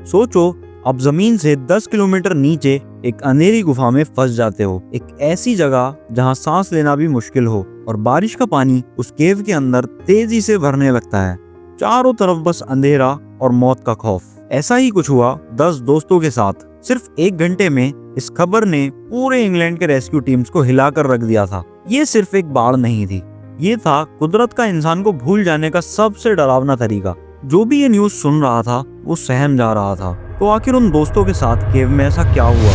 सोचो, आप जमीन से 10 किलोमीटर नीचे एक अंधेरी गुफा में फंस जाते हो, एक ऐसी जगह जहां सांस लेना भी मुश्किल हो, और बारिश का पानी उस केव के अंदर तेजी से भरने लगता है। चारों तरफ बस अंधेरा और मौत का खौफ। ऐसा ही कुछ हुआ 10 दोस्तों के साथ। सिर्फ 1 घंटे में इस खबर ने पूरे इंग्लैंड के रेस्क्यू टीम्स को हिलाकर रख दिया था। ये सिर्फ एक बाढ़ नहीं थी, ये था कुदरत का इंसान को भूल जाने का सबसे डरावना तरीका। जो भी ये न्यूज सुन रहा था वो सहम जा रहा था। तो आखिर उन दोस्तों के साथ केव में ऐसा क्या हुआ?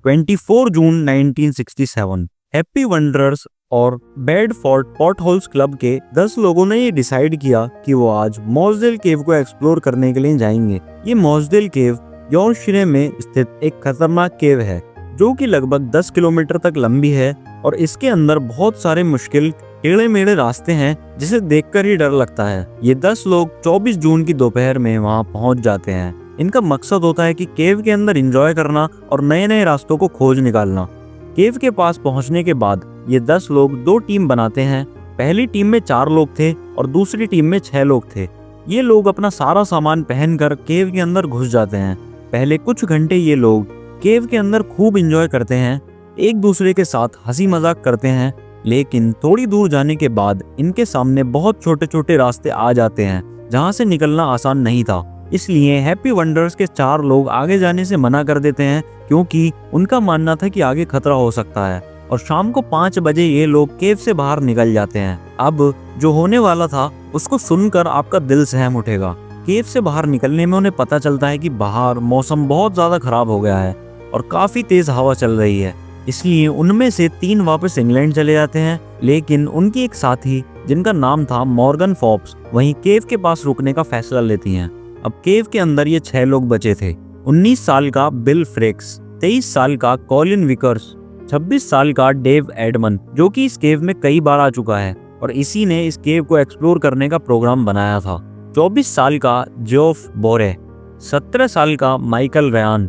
24 जून 1967 हैप्पी वंडरर्स और बेडफोर्ड पॉटहोल्स क्लब के 10 लोगों ने ये डिसाइड किया कि वो आज मोसडेल केव को एक्सप्लोर करने के लिए जाएंगे। ये मोसडेल केव यॉर्कशायर में स्थित एक खतरनाक केव है जो कि लगभग 10 किलोमीटर तक लंबी है, और इसके अंदर बहुत सारे मुश्किल टेढ़े मेढ़े रास्ते हैं जिसे देखकर ही डर लगता है। ये 10 लोग 24 जून की दोपहर में वहां पहुंच जाते हैं। इनका मकसद होता है कि केव के अंदर एंजॉय करना और नए नए रास्तों को खोज निकालना। केव के पास पहुंचने के बाद ये 10 लोग 2 टीम बनाते हैं। पहली टीम में 4 लोग थे और दूसरी टीम में 6 लोग थे। ये लोग अपना सारा सामान पहनकर केव के अंदर घुस जाते हैं। पहले कुछ घंटे ये लोग केव के अंदर खूब एंजॉय करते हैं, एक दूसरे के साथ हंसी मजाक करते हैं, लेकिन थोड़ी दूर जाने के बाद इनके सामने बहुत छोटे छोटे रास्ते आ जाते हैं जहां से निकलना आसान नहीं था। इसलिए हैप्पी वंडर्स के 4 लोग आगे जाने से मना कर देते हैं क्योंकि उनका मानना था कि आगे खतरा हो सकता है। और शाम को 5 बजे ये लोग केव से बाहर निकल जाते हैं। अब जो होने वाला था उसको सुनकर आपका दिल सहम उठेगा। केव से बाहर निकलने में उन्हें पता चलता है कि बाहर मौसम बहुत ज्यादा खराब हो गया है और काफी तेज हवा चल रही है। इसलिए उनमें से 3 वापस इंग्लैंड चले जाते हैं, लेकिन उनकी एक साथी जिनका नाम था मॉर्गन फोर्ब्स वहीं केव के पास रुकने का फैसला लेती हैं। अब केव के अंदर ये 6 लोग बचे थे। 19 साल का बिल फ्रेक्स, 23 साल का कॉलिन विकर्स, 26 साल का डेव एडमन जो कि इस केव में कई बार आ चुका है और इसी ने इस केव को एक्सप्लोर करने का प्रोग्राम बनाया था, 24 साल का जोफ बोरे, 17 साल का माइकल रयान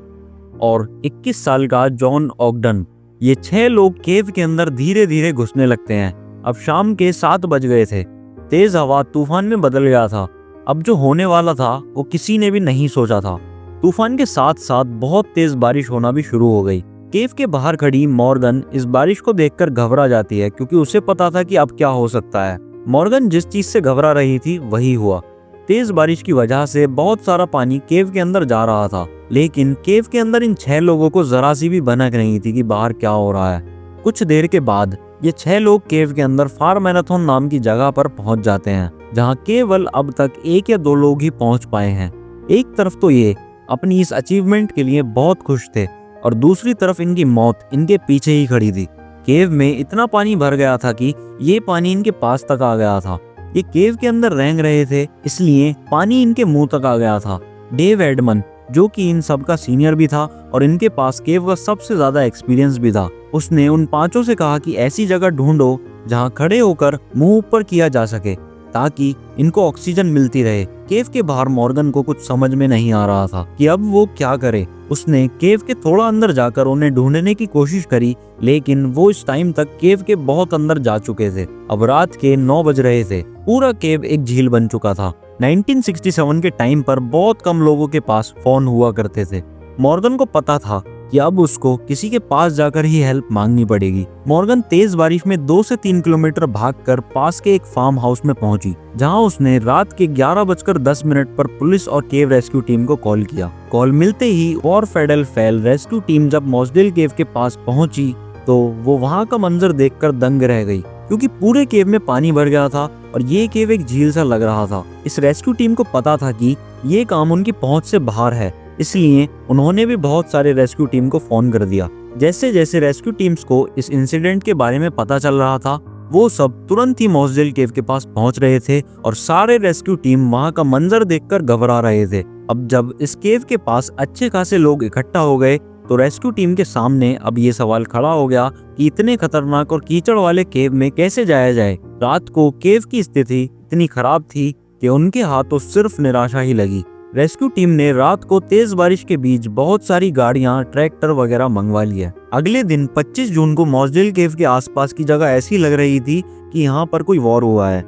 और 21 साल का जॉन ऑगडन। ये 6 लोग केव के अंदर धीरे धीरे घुसने लगते हैं। अब शाम के 7 बज गए थे। तेज हवा तूफान में बदल गया था। अब जो होने वाला था वो किसी ने भी नहीं सोचा था। तूफान के साथ साथ बहुत तेज बारिश होना भी शुरू हो गई। केव के बाहर खड़ी मॉर्गन इस बारिश को देखकर घबरा जाती है क्योंकि उसे पता था कि अब क्या हो सकता है। मॉर्गन जिस चीज से घबरा रही थी वही हुआ। तेज बारिश की वजह से बहुत सारा पानी केव के अंदर जा रहा था, लेकिन केव के अंदर इन 6 लोगों को जरा सी भी भनक नहीं थी कि बाहर क्या हो रहा है। कुछ देर के बाद ये 6 लोग केव के अंदर फार मैराथन नाम की जगह पर पहुंच जाते हैं जहां केवल अब तक 1 या 2 लोग ही पहुंच पाए हैं। एक तरफ तो ये अपनी इस अचीवमेंट के लिए बहुत खुश थे और दूसरी तरफ इनकी मौत इनके पीछे ही खड़ी थी। केव में इतना पानी भर गया था कि ये पानी इनके पास तक आ गया था। ये केव के अंदर रेंग रहे थे, इसलिए पानी इनके मुंह तक आ गया था। डेव एडमन जो कि इन सब का सीनियर भी था और इनके पास केव का सबसे ज्यादा एक्सपीरियंस भी था, उसने उन 5 से कहा कि ऐसी जगह ढूंढो जहां खड़े होकर मुंह ऊपर किया जा सके ताकि इनको ऑक्सीजन मिलती रहे। केव के बाहर मॉर्गन को कुछ समझ में नहीं आ रहा था कि अब वो क्या करे। उसने केव के थोड़ा अंदर जाकर उन्हें ढूंढने की कोशिश करी, लेकिन वो इस टाइम तक केव के बहुत अंदर जा चुके थे। अब रात के 9 बज रहे थे। पूरा केव एक झील बन चुका था। 1967 के टाइम पर बहुत कम लोगों के पास फोन हुआ करते थे। मॉर्गन को पता था कि अब उसको किसी के पास जाकर ही हेल्प मांगनी पड़ेगी। मॉर्गन तेज बारिश में 2 से 3 किलोमीटर भागकर पास के एक फार्म हाउस में पहुंची, जहां उसने रात के 11:10 पर पुलिस और केव रेस्क्यू टीम को कॉल किया। कॉल मिलते ही वॉरफेडल फेल रेस्क्यू टीम जब मोसडेल केव के पास पहुंची तो वो वहां का मंजर देखकर दंग रह गई, क्योंकि पूरे केव में पानी भर गया था और ये केव एक झील सा लग रहा था। इस रेस्क्यू टीम को पता था कि ये काम उनकी पहुंच से बाहर है, इसलिए उन्होंने भी बहुत सारे रेस्क्यू टीम को फोन कर दिया। जैसे जैसे रेस्क्यू टीम्स को इस इंसिडेंट के बारे में पता चल रहा था, वो सब तुरंत ही मोसडेल केव के पास पहुंच रहे थे और सारे रेस्क्यू टीम वहां का मंजर देखकर घबरा रहे थे। अब जब इस केव के पास अच्छे खासे लोग इकट्ठा हो गए तो रेस्क्यू टीम के सामने अब ये सवाल खड़ा हो गया कि इतने खतरनाक और कीचड़ वाले केव में कैसे जाया जाए। रात को केव की स्थिति इतनी खराब थी कि उनके हाथों सिर्फ निराशा ही लगी। रेस्क्यू टीम ने रात को तेज बारिश के बीच बहुत सारी गाड़ियां, ट्रैक्टर वगैरह मंगवा लिया। अगले दिन 25 जून को मोसडेल केव के आसपास की जगह ऐसी लग रही थी कि यहाँ पर कोई वॉर हुआ है।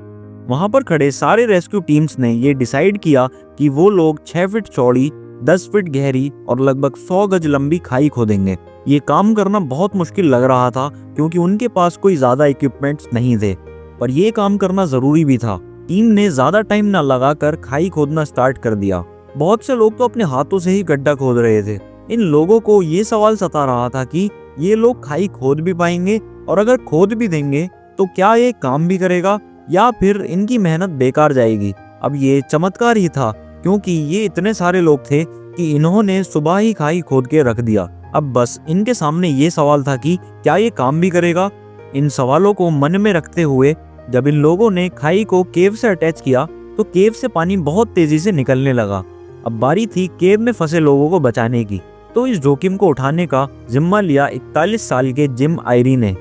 वहां पर खड़े सारे रेस्क्यू टीम्स ने ये डिसाइड किया कि वो लोग 6 फीट चौड़ी, 10 फीट गहरी और लगभग 100 गज लंबी खाई खोदेंगे। ये काम करना बहुत मुश्किल लग रहा था क्योंकि उनके पास कोई ज्यादा इक्विपमेंट्स नहीं थे, पर ये काम करना जरूरी भी था। टीम ने ज्यादा टाइम न लगाकर खाई खोदना स्टार्ट कर दिया। बहुत से लोग तो अपने हाथों से ही गड्ढा खोद रहे थे। इन लोगों को ये सवाल सता रहा था कि ये लोग खाई खोद भी पाएंगे, और अगर खोद भी देंगे तो क्या ये काम भी करेगा या फिर इनकी मेहनत बेकार जाएगी। अब ये चमत्कार ही था क्योंकि ये इतने सारे लोग थे कि इन्होंने सुबह ही खाई खोद के रख दिया। अब बस इनके सामने ये सवाल था कि क्या ये काम भी करेगा। इन सवालों को मन में रखते हुए जब इन लोगों ने खाई को केव से अटैच किया तो केव से पानी बहुत तेजी से निकलने लगा। अब बारी थी केव में फंसे लोगों को बचाने की। तो इस जोखिम को उठाने का जिम्मा लिया 41 साल के जिम आयरी ने,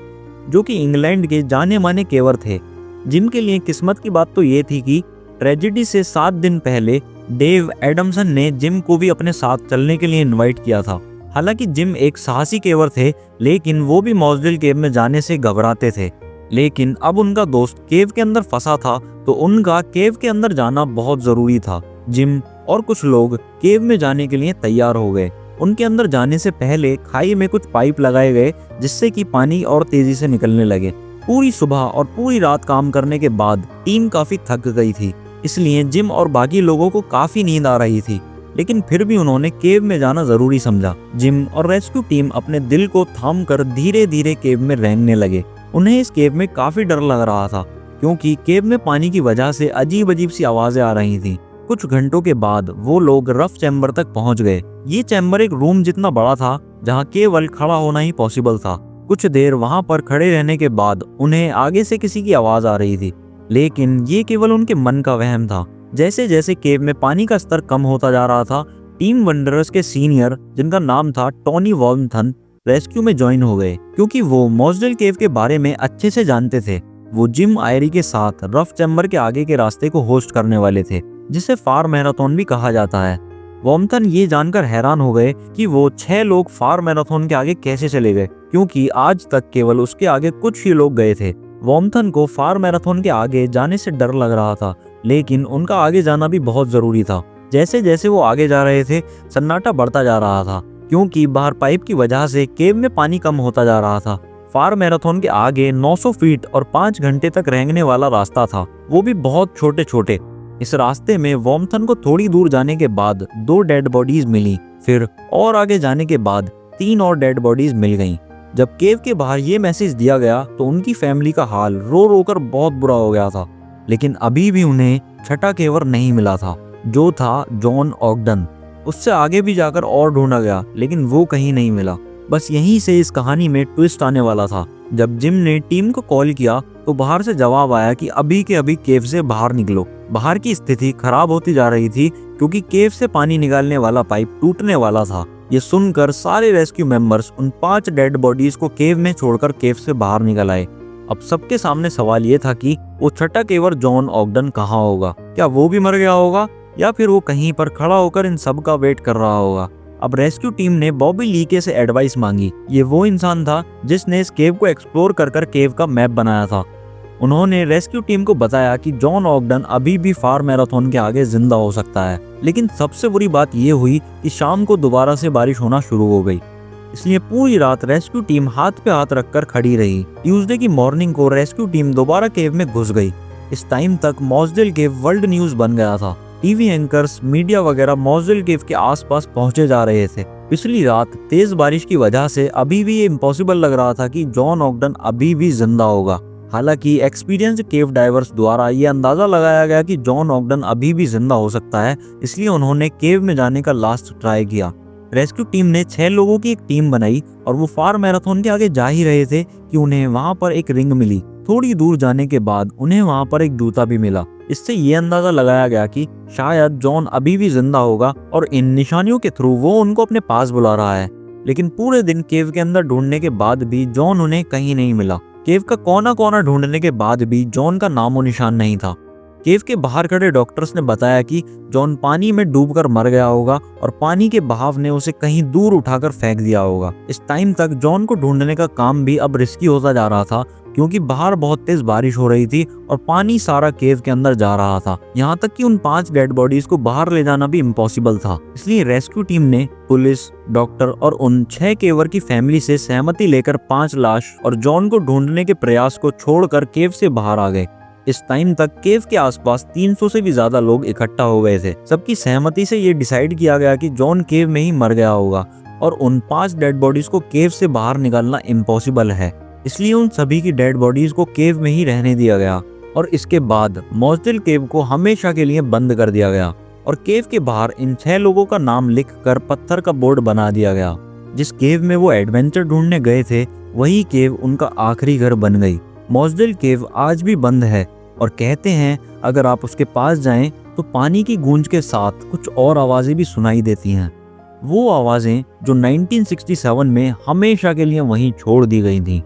जो कि इंग्लैंड के जाने माने केवर थे। जिम के लिए किस्मत की बात तो ये थी कि ट्रेजेडी से 7 दिन पहले डेव एडमसन ने जिम को भी अपने साथ चलने के लिए इनवाइट किया था। हालांकि जिम एक साहसी केवर थे, लेकिन वो भी मॉसडेल केव में जाने से घबराते थे। लेकिन अब उनका दोस्त केव के अंदर फंसा था तो उनका केव के अंदर जाना बहुत जरूरी था। जिम और कुछ लोग केव में जाने के लिए तैयार हो गए। उनके अंदर जाने से पहले खाई में कुछ पाइप लगाए गए जिससे कि पानी और तेजी से निकलने लगे। पूरी सुबह और पूरी रात काम करने के बाद टीम काफी थक गई थी, इसलिए जिम और बाकी लोगों को काफी नींद आ रही थी, लेकिन फिर भी उन्होंने केव में जाना जरूरी समझा। जिम और रेस्क्यू टीम अपने दिल को थाम कर धीरे धीरे केव में रेंगने लगे। उन्हें इस केव में काफी डर लग रहा था क्योंकि केव में पानी की वजह से अजीब अजीब सी आवाजें आ रही थी। कुछ घंटों के बाद वो लोग रफ चैम्बर तक पहुंच गए। ये चैम्बर एक रूम जितना बड़ा था जहां केवल खड़ा होना ही पॉसिबल था। कुछ देर वहां पर खड़े रहने के बाद उन्हें आगे से किसी की आवाज आ रही थी, लेकिन ये केवल उनके मन का वहम था। जैसे जैसे केव में पानी का स्तर कम होता जा रहा था, टीम वंडरर्स के सीनियर, जिनका नाम था टोनी वॉर्मथन, रेस्क्यू में ज्वाइन हो गए क्योंकि वो मॉसडेल केव के बारे में अच्छे से जानते थे। वो जिम आयरी के साथ रफ चैम्बर के आगे के रास्ते को होस्ट करने वाले थे, जिसे फार मैराथन भी कहा जाता है। वॉर्मथन ये जानकर हैरान हो गए कि वो 6 लोग फार मैराथन के आगे कैसे चले गए, क्योंकि आज तक केवल उसके आगे कुछ ही लोग गए थे। वॉर्मथन को फार मैराथन के आगे जाने से डर लग रहा था, लेकिन उनका आगे जाना भी बहुत जरूरी था। जैसे जैसे वो आगे जा रहे थे, सन्नाटा बढ़ता जा रहा था क्योंकि बाहर पाइप की वजह से केव में पानी कम होता जा रहा था। फार मैराथन के आगे 900 फीट और 5 घंटे तक रेंगने वाला रास्ता था, वो भी बहुत छोटे छोटे। इस रास्ते में वॉर्मथन को थोड़ी दूर जाने के बाद 2 डेड बॉडीज मिली। फिर और आगे जाने के बाद 3 और डेड बॉडीज मिल गईं। जब केव के बाहर ये मैसेज दिया गया तो उनकी फैमिली का हाल रो रो कर बहुत बुरा हो गया था, लेकिन अभी भी उन्हें छठा केवर नहीं मिला था, जो था जॉन ऑगडन। उससे आगे भी जाकर और ढूंढा गया, लेकिन वो कहीं नहीं मिला। बस यहीं से इस कहानी में ट्विस्ट आने वाला था। जब जिम ने टीम को कॉल किया तो बाहर से जवाब आया कि अभी के अभी केव से बाहर निकलो। बाहर की स्थिति खराब होती जा रही थी क्योंकि केव से पानी निकालने वाला पाइप टूटने वाला था। ये सुनकर सारे रेस्क्यू मेंबर्स उन 5 डेड बॉडीज को केव में छोड़कर केव से बाहर निकल आए। अब सबके सामने सवाल ये था कि वो छठा केवर जॉन ऑगडन कहाँ होगा। क्या वो भी मर गया होगा या फिर वो कहीं पर खड़ा होकर इन सब का वेट कर रहा होगा। अब रेस्क्यू टीम ने बॉबी लीके से एडवाइस मांगी। ये वो इंसान था जिसने इस केव को एक्सप्लोर कर कर केव का मैप बनाया था। उन्होंने रेस्क्यू टीम को बताया कि जॉन ऑगडन अभी भी फार मैराथन के आगे जिंदा हो सकता है। लेकिन सबसे बुरी बात यह हुई कि शाम को दोबारा से बारिश होना शुरू हो गई, इसलिए पूरी रात रेस्क्यू टीम हाथ पे हाथ रखकर खड़ी रही। ट्यूसडे की मॉर्निंग को रेस्क्यू टीम दोबारा केव में घुस गई। इस टाइम तक मॉसडेल केव वर्ल्ड न्यूज बन गया था। टीवी एंकर्स, मीडिया वगैरह मॉसडेल केव के आसपास पहुंचे जा रहे थे। पिछली रात तेज बारिश की वजह से अभी भी ये इम्पॉसिबल लग रहा था कि जॉन ऑगडन अभी भी जिंदा होगा। हालांकि एक्सपीरियंस्ड केव डाइवर्स द्वारा ये अंदाजा लगाया गया कि जॉन ऑगडन अभी भी जिंदा हो सकता है, इसलिए उन्होंने केव में जाने का लास्ट ट्राई किया। रेस्क्यू टीम ने 6 लोगों की एक टीम बनाई और वो फार मैराथन के आगे जा ही रहे थे कि उन्हें वहां पर एक रिंग मिली। थोड़ी दूर जाने के बाद उन्हें वहां पर एक जूता भी मिला। इससे ये अंदाजा लगाया गया कि शायद जॉन अभी भी जिंदा होगा और इन निशानियों के थ्रू वो उनको अपने पास बुला रहा है। लेकिन पूरे दिन केव के अंदर ढूंढने के बाद भी जॉन उन्हें कहीं नहीं मिला। केव का कोना कोना ढूंढने के बाद भी जॉन का नामो निशान नहीं था। केव के बाहर खड़े डॉक्टर्स ने बताया कि जॉन पानी में डूबकर मर गया होगा और पानी के बहाव ने उसे कहीं दूर उठाकर फेंक दिया होगा। इस टाइम तक जॉन को ढूंढने का काम भी अब रिस्की होता जा रहा था क्योंकि बाहर बहुत तेज बारिश हो रही थी और पानी सारा केव के अंदर जा रहा था। यहाँ तक कि उन 5 डेड बॉडीज को बाहर ले जाना भी इम्पॉसिबल था। इसलिए रेस्क्यू टीम ने पुलिस, डॉक्टर और उन 6 केवर की फैमिली से सहमति लेकर 5 लाश और जॉन को ढूंढने के प्रयास को छोड़कर केव से बाहर आ गए। इस टाइम तक केव के आसपास 300 से भी ज्यादा लोग इकट्ठा हो गए थे। सबकी सहमति से ये डिसाइड किया गया कि जॉन केव में ही मर गया होगा और उन 5 डेड बॉडीज को केव से बाहर निकालना इम्पॉसिबल है। इसलिए उन सभी की डेड बॉडीज को केव में ही रहने दिया गया और इसके बाद मोज़ेल केव को हमेशा के लिए बंद कर दिया गया और केव के बाहर इन 6 लोगों का नाम लिखकर पत्थर का बोर्ड बना दिया गया। जिस केव में वो एडवेंचर ढूंढने गए थे वही केव उनका आखिरी घर बन गई। मोज़ेल केव आज भी बंद है और कहते हैं अगर आप उसके पास जाएं तो पानी की गूंज के साथ कुछ और आवाजें भी सुनाई देती हैं। वो आवाजें जो 1967 में हमेशा के लिए वहीं छोड़ दी गई थी।